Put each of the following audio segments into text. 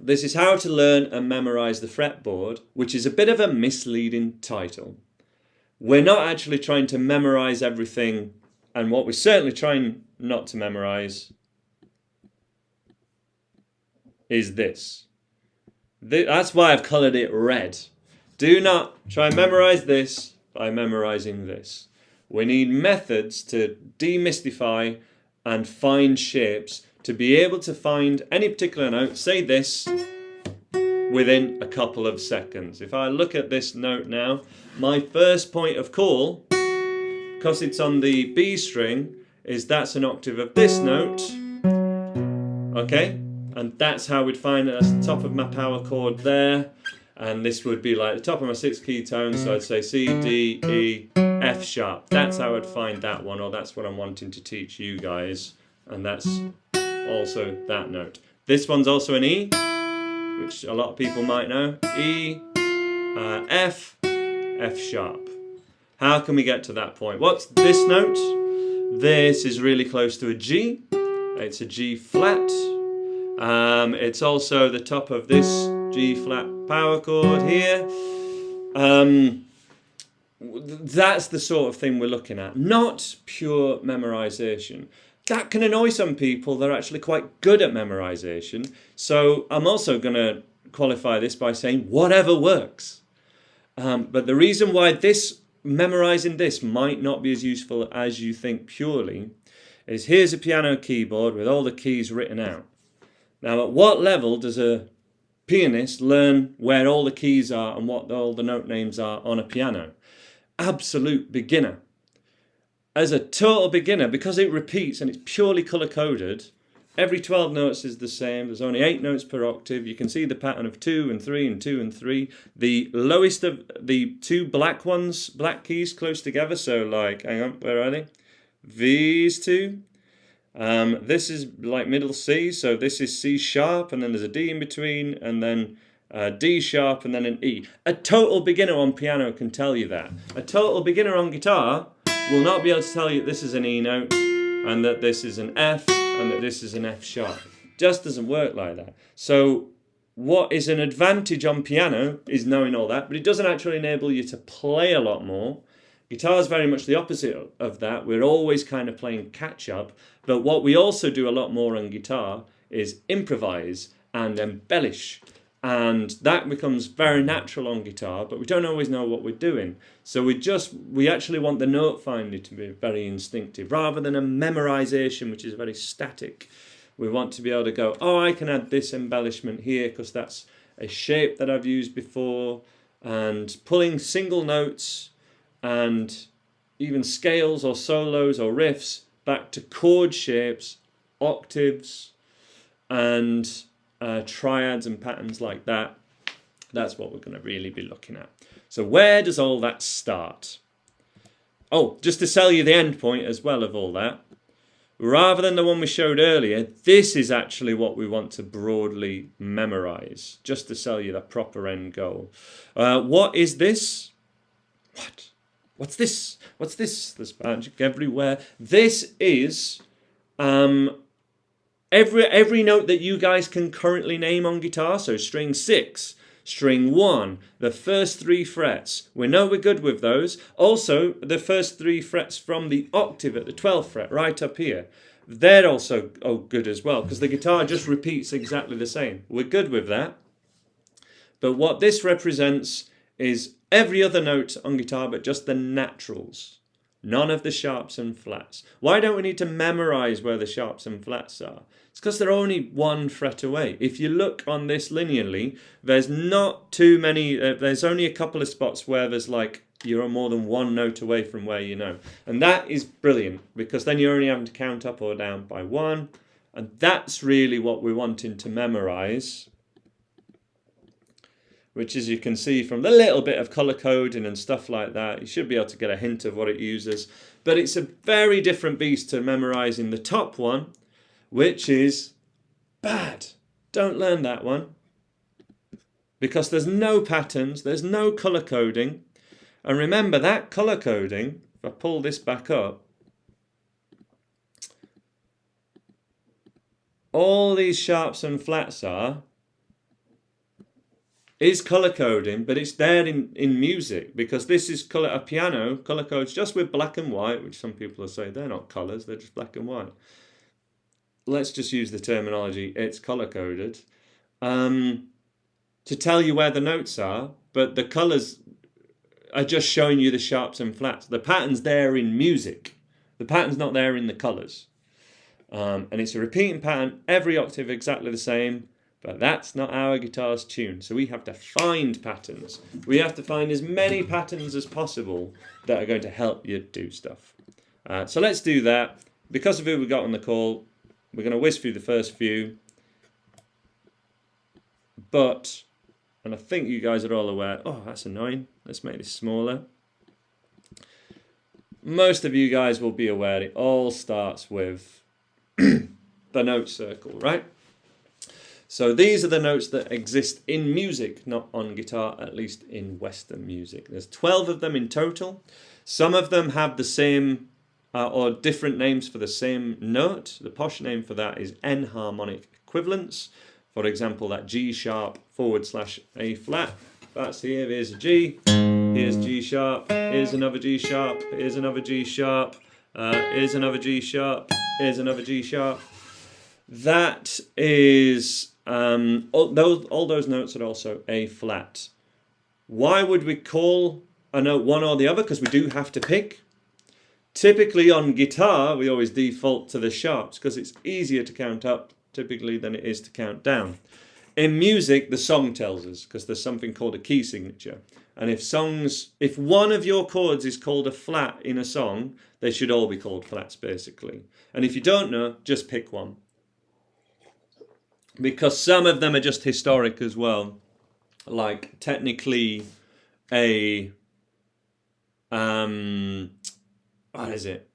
This is How to Learn and Memorize the Fretboard, which is a bit of a misleading title. We're not actually trying to memorize everything, and what we're certainly trying not to memorize is this. That's why I've coloured it red. Do not try and memorize this by memorizing this. We need methods to demystify and find shapes to be able to find any particular note, say this, within a couple of seconds. If I look at this note now, my first point of call, because it's on the B string, is that's an octave of this note. Okay? And that's how we'd find it. That's the top of my power chord there. And this would be like the top of my 6 key tones. So I'd say C, D, E, F sharp. That's how I'd find that one, or that's what I'm wanting to teach you guys. And that's also that note. This one's also an E, which a lot of people might know. E, F, F sharp. How can we get to that point? What's this note? This is really close to a G. It's a G flat. It's also the top of this G flat power chord here. That's the sort of thing we're looking at, not pure memorization. That can annoy some people. They're actually quite good at memorization. So I'm also going to qualify this by saying whatever works. But the reason why memorizing this might not be as useful as you think purely is here's a piano keyboard with all the keys written out. Now, at what level does a pianist learn where all the keys are and what all the note names are on a piano? Absolute beginner. As a total beginner, because it repeats and it's purely colour-coded, every 12 notes is the same. There's only 8 notes per octave. You can see the pattern of 2 and 3 and 2 and 3. The lowest of the 2 black ones, black keys close together, so like, hang on, where are they? These two. This is like middle C, so this is C sharp, and then there's a D in between, and then D sharp, and then an E. A total beginner on piano can tell you that. A total beginner on guitar will not be able to tell you this is an E note, and that this is an F, and that this is an F sharp. Just doesn't work like that. So what is an advantage on piano is knowing all that, but it doesn't actually enable you to play a lot more. Guitar is very much the opposite of that. We're always kind of playing catch up, but what we also do a lot more on guitar is improvise and embellish. And that becomes very natural on guitar, but we don't always know what we're doing. So we actually want the note finding to be very instinctive, rather than a memorization, which is very static. We want to be able to go, oh, I can add this embellishment here because that's a shape that I've used before, and pulling single notes and even scales or solos or riffs back to chord shapes, octaves, and triads and patterns like that. That's what we're going to really be looking at. So where does all that start? Oh, just to sell you the end point as well of all that, rather than the one we showed earlier, this is actually what we want to broadly memorize, just to sell you the proper end goal. What is this? What? What's this? What's this? There's magic everywhere. This is every note that you guys can currently name on guitar. So string 6, string 1, the first 3 frets. We know we're good with those. Also, the first 3 frets from the octave at the 12th fret, right up here. They're also good as well, because the guitar just repeats exactly the same. We're good with that. But what this represents is every other note on guitar but just the naturals. None of the sharps and flats. Why don't we need to memorize where the sharps and flats are? It's because they're only 1 fret away. If you look on this linearly, there's not too many, there's only a couple of spots where there's like, you're more than 1 note away from where you know. And that is brilliant, because then you're only having to count up or down by 1. And that's really what we're wanting to memorize, which, as you can see from the little bit of colour coding and stuff like that, you should be able to get a hint of what it uses. But it's a very different beast to memorising the top one, which is bad. Don't learn that one, because there's no patterns, there's no colour coding. And remember, that colour coding, if I pull this back up, all these sharps and flats are is color coding, but it's there in music, because this is color. A piano color codes just with black and white, which some people will say they're not colors, they're just black and white. Let's just use the terminology, it's color coded, to tell you where the notes are, but the colors are just showing you the sharps and flats. The pattern's there in music. The pattern's not there in the colors. And it's a repeating pattern, every octave exactly the same, but that's not our guitar's tune. So we have to find patterns. We have to find as many patterns as possible that are going to help you do stuff. So let's do that. Because of who we got on the call, we're going to whiz through the first few. But, and I think you guys are all aware, oh, that's annoying. Let's make this smaller. Most of you guys will be aware it all starts with the note circle, right? So these are the notes that exist in music, not on guitar, at least in Western music. There's 12 of them in total. Some of them have the same or different names for the same note. The posh name for that is enharmonic equivalence. For example, that G sharp / A flat. That's here, here's a G, here's G sharp, here's another G sharp, here's another G sharp, here's another G sharp, here's another G sharp. That is, all those notes are also A flat. Why would we call a note one or the other? Because we do have to pick. Typically on guitar, we always default to the sharps because it's easier to count up typically than it is to count down. In music, the song tells us, because there's something called a key signature. And if one of your chords is called a flat in a song, they should all be called flats, basically. And if you don't know, just pick one. Because some of them are just historic as well. Like, technically, what is it?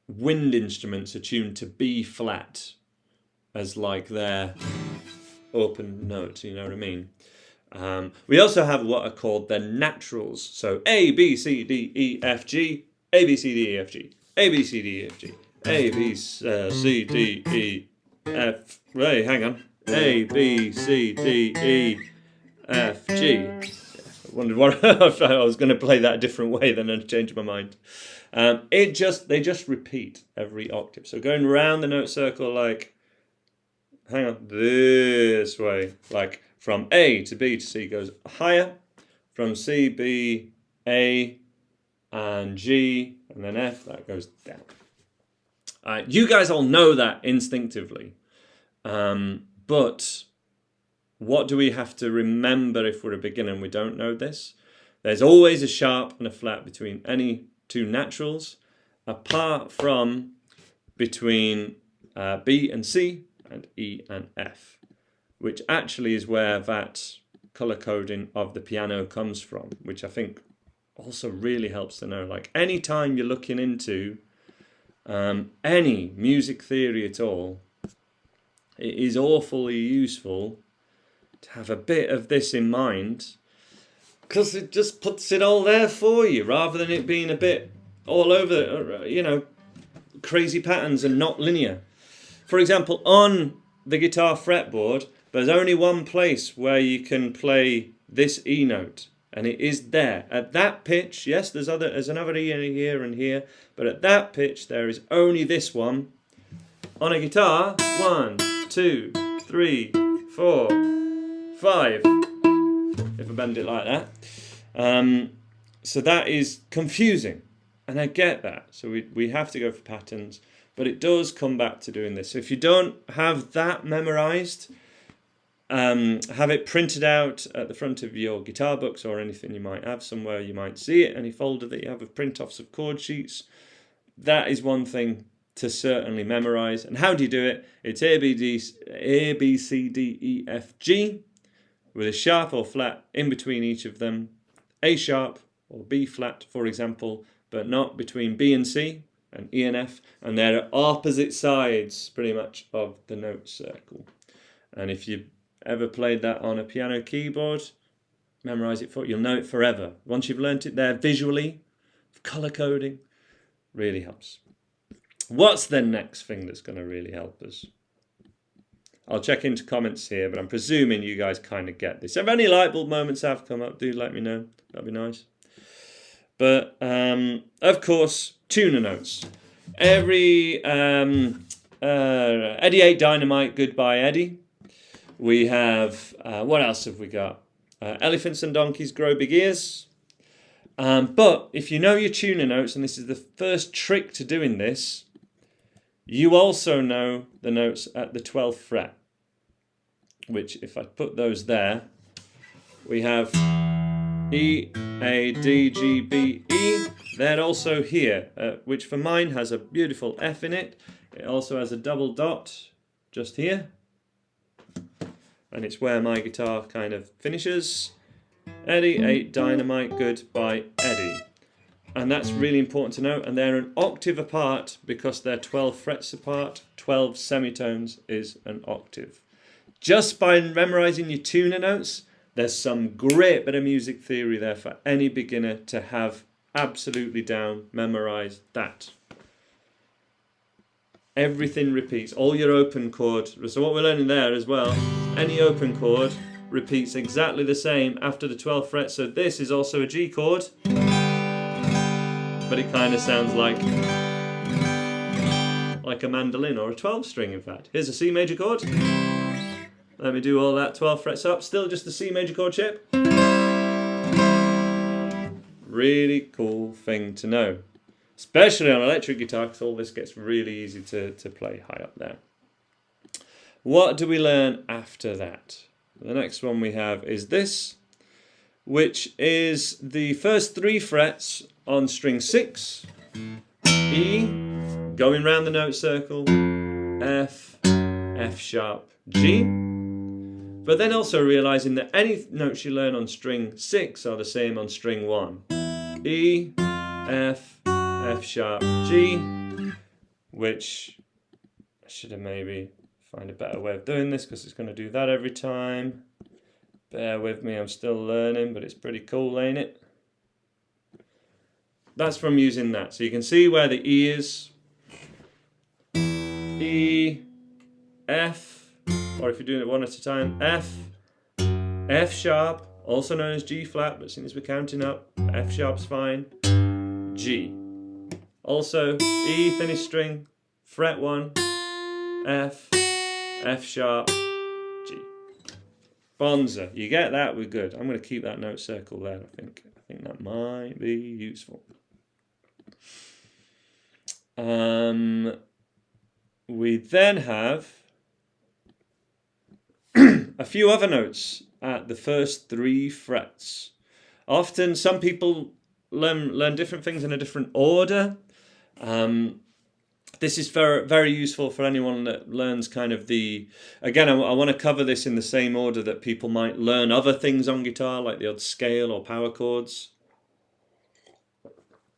Wind instruments are tuned to B flat as like their open note, you know what I mean? We also have what are called the naturals. So A, B, C, D, E, F, G, A, B, C, D, E, F, G, A, B, C, D, E, F, G, A, B, C, D, E, F, wait, hang on. A, B, C, D, E, F, G. I wondered what if I was going to play that a different way, then I changed my mind. They just repeat every octave. So going around the note circle like, hang on, this way, like from A to B to C goes higher, from C, B, A, and G, and then F, that goes down. You guys all know that instinctively, but what do we have to remember if we're a beginner and we don't know this? There's always a sharp and a flat between any two naturals, apart from between B and C and E and F, which actually is where that color coding of the piano comes from, which I think also really helps to know. Like anytime you're looking into any music theory at all, it is awfully useful to have a bit of this in mind, because it just puts it all there for you, rather than it being a bit all over, crazy patterns and not linear. For example, on the guitar fretboard, there's only one place where you can play this E note, and it is there. At that pitch, yes, there's another E here and here, but at that pitch, there is only this one. On a guitar, 1, 2, 3, 4, 5, if I bend it like that. So that is confusing, and I get that. So we have to go for patterns, but it does come back to doing this. So if you don't have that memorized, have it printed out at the front of your guitar books or anything you might have somewhere. You might see it, any folder that you have of print-offs of chord sheets. That is one thing to certainly memorize. And how do you do it? It's A, B, C, D, E, F, G, with a sharp or flat in between each of them. A sharp or B flat, for example, but not between B and C and E and F. And they're opposite sides, pretty much, of the note circle. And if you ever played that on a piano keyboard, memorize it you'll know it forever. Once you've learnt it there visually, color coding, really helps. What's the next thing that's going to really help us? I'll check into comments here, but I'm presuming you guys kind of get this. If any light bulb moments have come up, do let me know. That'd be nice. But, of course, tuner notes. Every Eddie 8 Dynamite, Goodbye Eddie. We have, what else have we got? Elephants and Donkeys Grow Big Ears. But if you know your tuner notes, and this is the first trick to doing this, you also know the notes at the 12th fret, which if I put those there, we have E, A, D, G, B, E. They're also here, which for mine has a beautiful F in it. It also has a double dot just here. And it's where my guitar kind of finishes. Eddie 8 Dynamite, Goodbye Eddie. And that's really important to know. And they're an octave apart because they're 12 frets apart. 12 semitones is an octave. Just by memorizing your tuner notes, there's some great bit of music theory there for any beginner to have absolutely down. Memorize that. Everything repeats. All your open chord. So what we're learning there as well, any open chord repeats exactly the same after the 12th fret. So this is also a G chord, but it kind of sounds like a mandolin or a 12 string in fact. Here's a C major chord. Let me do all that 12 frets up. Still just the C major chord shape. Really cool thing to know. Especially on electric guitar, because all this gets really easy to play high up there. What do we learn after that? The next one we have is this, which is the first 3 frets on string 6, E, going round the note circle, F, F sharp, G. But then also realizing that any notes you learn on string 6 are the same on string 1. E, F, F sharp, G, which I should have maybe find a better way of doing this because it's going to do that every time. Bear with me, I'm still learning, but it's pretty cool, ain't it? That's from using that. So you can see where the E is. E, F, or if you're doing it one at a time, F, F sharp, also known as G flat, but since we're counting up, F sharp's fine, G. Also, E finish string, fret 1, F, F sharp, G. Bonza. You get that? We're good. I'm going to keep that note circle there. I think that might be useful. We then have a few other notes at the first 3 frets. Often, some people learn different things in a different order. This is very useful for anyone that learns kind of again, I want to cover this in the same order that people might learn other things on guitar, like the odd scale or power chords.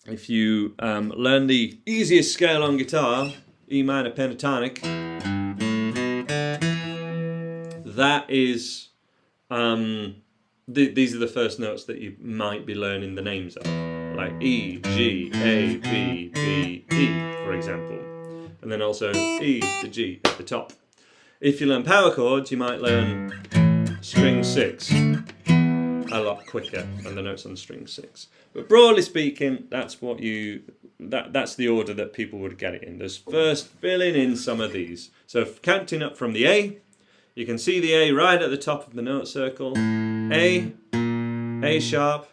If you learn the easiest scale on guitar, E minor pentatonic, that is, these are the first notes that you might be learning the names of, like E, G, A, B, B, E, for example. And then also E to G at the top. If you learn power chords, you might learn string 6 a lot quicker than the notes on string 6. But broadly speaking, that's that's the order that people would get it in. There's first filling in some of these. So counting up from the A, you can see the A right at the top of the note circle. A sharp,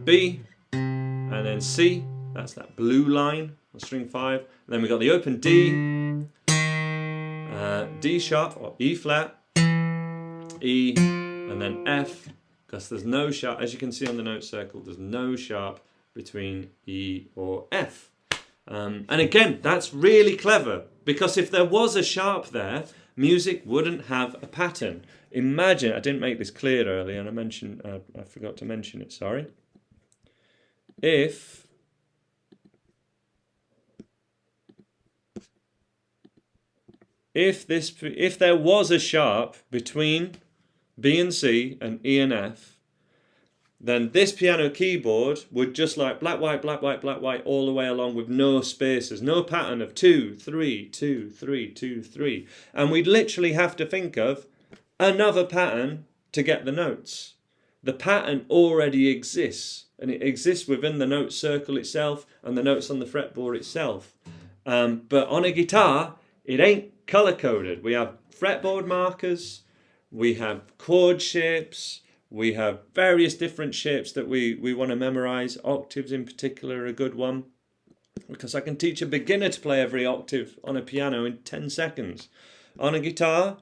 B, and then C. That's that blue line on string 5. And then we got the open D, D sharp or E flat, E, and then F, because there's no sharp, as you can see on the note circle, there's no sharp between E or F. And again, that's really clever, because if there was a sharp there, music wouldn't have a pattern. Imagine, I didn't make this clear earlier, and I forgot to mention it, sorry. If there was a sharp between B and C and E and F, then this piano keyboard would just like black, white, black, white, black, white all the way along with no spaces, no pattern of 2, 3, 2, 3, 2, 3. And we'd literally have to think of another pattern to get the notes. The pattern already exists, and it exists within the note circle itself and the notes on the fretboard itself. But on a guitar, it ain't color-coded. We have fretboard markers, we have chord shapes, we have various different shapes that we want to memorize. Octaves in particular are a good one, because I can teach a beginner to play every octave on a piano in 10 seconds. On a guitar,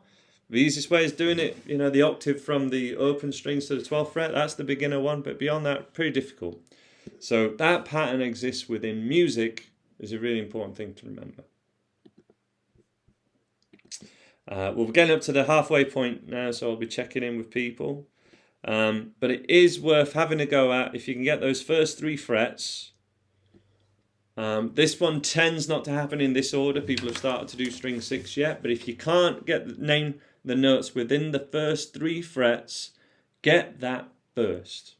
the easiest way is doing it, the octave from the open strings to the 12th fret, that's the beginner one, but beyond that, pretty difficult. So that pattern exists within music is a really important thing to remember. We're getting up to the halfway point now, so I'll be checking in with people. But it is worth having a go at if you can get those first 3 frets. This one tends not to happen in this order. People have started to do string 6 yet, but if you can't name the notes within the first 3 frets, get that first,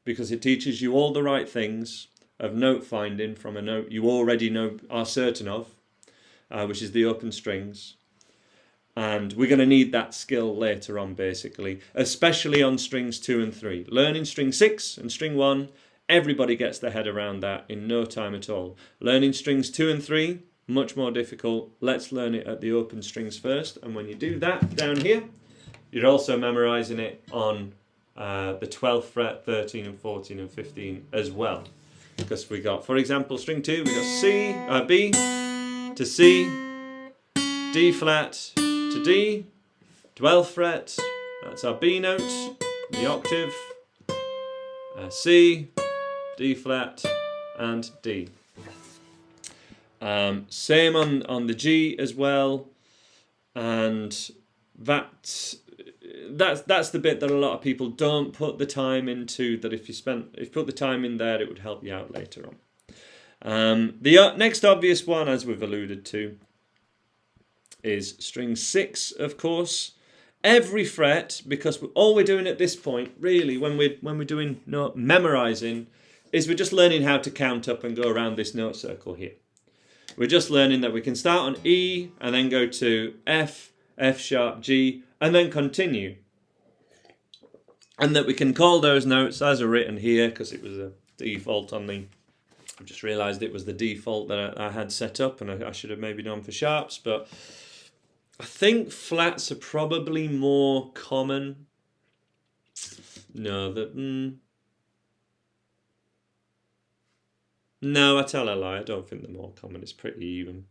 because it teaches you all the right things of note finding from a note you already are certain of, which is the open strings. And we're going to need that skill later on, basically, especially on strings 2 and 3. Learning string 6 and string 1, everybody gets their head around that in no time at all. Learning strings 2 and 3, much more difficult. Let's learn it at the open strings first. And when you do that down here, you're also memorizing it on the 12th fret, 13 and 14 and 15 as well. Because we got, for example, string 2, we got B to C, D flat to D, 12th fret, that's our B note, the octave, C, D flat, and D. Same on the G as well, and that's the bit that a lot of people don't put the time into, that if you put the time in there, it would help you out later on. The next obvious one, as we've alluded to, is string 6, of course. Every fret, because all we're doing at this point, really, when we're doing note memorizing, is we're just learning how to count up and go around this note circle here. We're just learning that we can start on E and then go to F, F sharp, G, and then continue. And that we can call those notes as are written here, because it was a default on the... I just realised it was the default that I had set up, and I should have maybe done for sharps, but I think flats are probably more common. No, no, I tell a lie. I don't think they're more common. It's pretty even.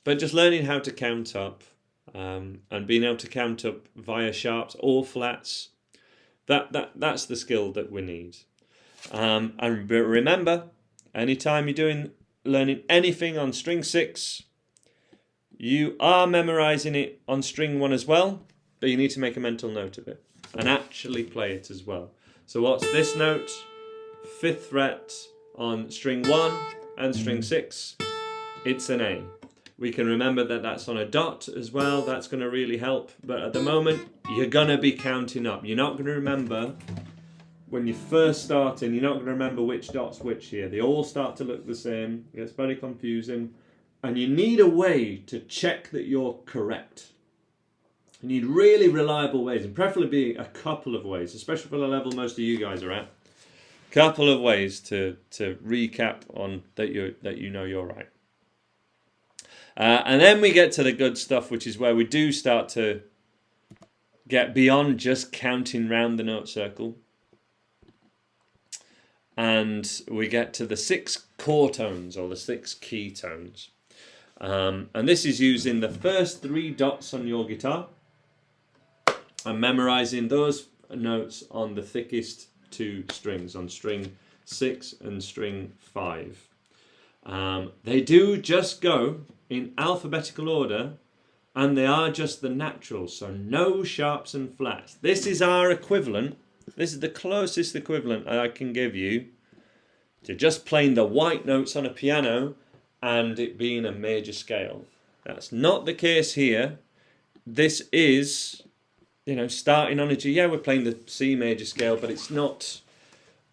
But just learning how to count up and being able to count up via sharps or flats, that's the skill that we need. And remember, anytime you're learning anything on string 6, you are memorizing it on string 1 as well, but you need to make a mental note of it and actually play it as well. So what's this note? 5th fret on string 1 and string 6. It's an A. We can remember that that's on a dot as well. That's going to really help. But at the moment, you're going to be counting up. You're not going to remember when you're first starting. You're not going to remember which dot's which here. They all start to look the same. It gets very confusing. And you need a way to check that you're correct. You need really reliable ways, and preferably a couple of ways, especially for the level most of you guys are at. Couple of ways to recap on that you know you're right. And then we get to the good stuff, which is where we do start to get beyond just counting round the note circle. And we get to the 6 core tones, or the 6 key tones. And this is using the first 3 dots on your guitar and memorizing those notes on the thickest 2 strings, on string 6 and string 5. They do just go in alphabetical order, and they are just the naturals, so no sharps and flats. This is our equivalent. This is the closest equivalent I can give you to just playing the white notes on a piano and it being a major scale. That's not the case here. This is starting on a G. Yeah, we're playing the C major scale, but it's not.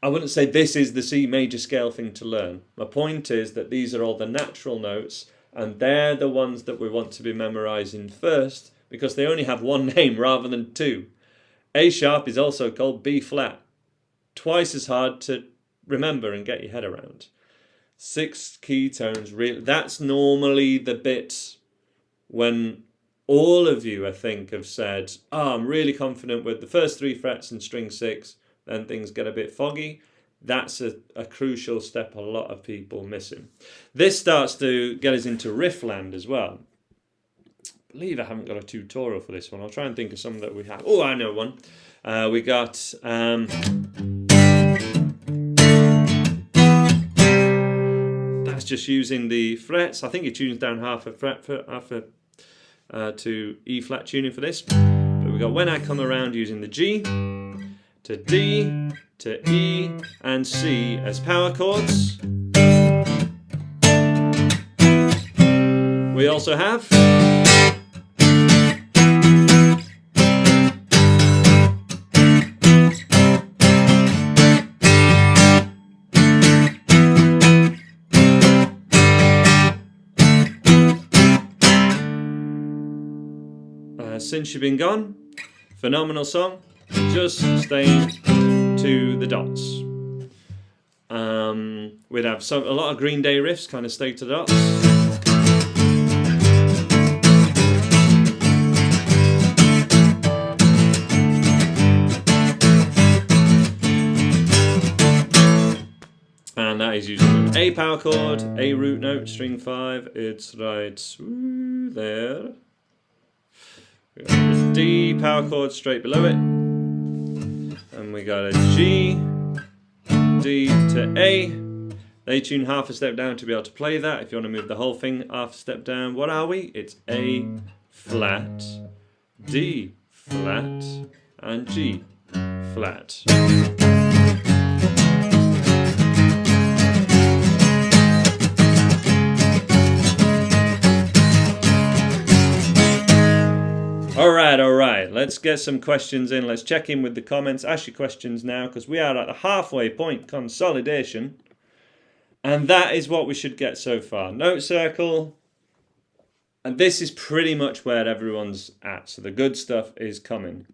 I wouldn't say this is the C major scale thing to learn. My point is that these are all the natural notes, and they're the ones that we want to be memorizing first, because they only have one name rather than two. A sharp is also called B flat. Twice as hard to remember and get your head around. 6 key tones, that's normally the bit when all of you, I think, have said, I'm really confident with the first 3 frets in string 6, then things get a bit foggy. That's a crucial step a lot of people missing. This starts to get us into riff land as well. I believe I haven't got a tutorial for this one. I'll try and think of some that we have. Oh, I know one. We got... that's just using the frets. I think it tunes down half a fret to E flat tuning for this. But we got When I Come Around using the G to D to E and C as power chords. We also have Since You've Been Gone, phenomenal song, just staying to the dots. We'd have a lot of Green Day riffs, kind of stay to the dots. And that is using an A power chord, A root note, string 5, it's right there. We got a D power chord straight below it, and we got a G, D to A. They tune half a step down to be able to play that. If you want to move the whole thing half a step down, what are we? It's A flat, D flat, and G flat. All right, let's get some questions in. Let's check in with the comments. Ask your questions now, because we are at the halfway point, consolidation. And that is what we should get so far. Note circle. And this is pretty much where everyone's at. So the good stuff is coming.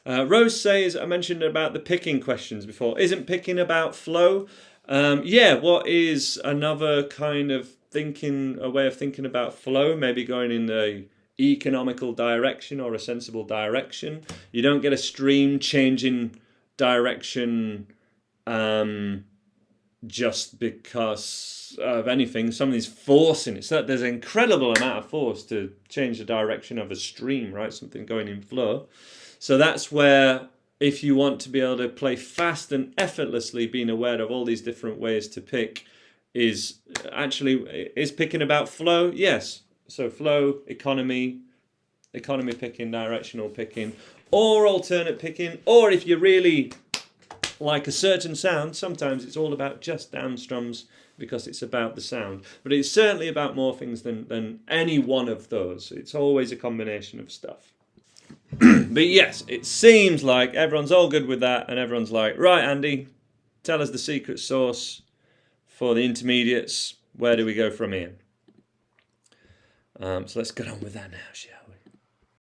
Rose says, I mentioned about the picking questions before. Isn't picking about flow? Yeah, what is another kind of a way of thinking about flow? Maybe going in the economical direction or a sensible direction. You don't get a stream changing direction just because of anything. Somebody's forcing it. So there's an incredible amount of force to change the direction of a stream, right? Something going in flow. So that's where, if you want to be able to play fast and effortlessly, being aware of all these different ways to pick is picking about flow? Yes. So flow, economy picking, directional picking, or alternate picking, or if you really like a certain sound, sometimes it's all about just down strums because it's about the sound. But it's certainly about more things than any one of those. It's always a combination of stuff. But yes, it seems like everyone's all good with that, and everyone's like, right, Andy, tell us the secret sauce for the intermediates. Where do we go from here? So let's get on with that now, shall we?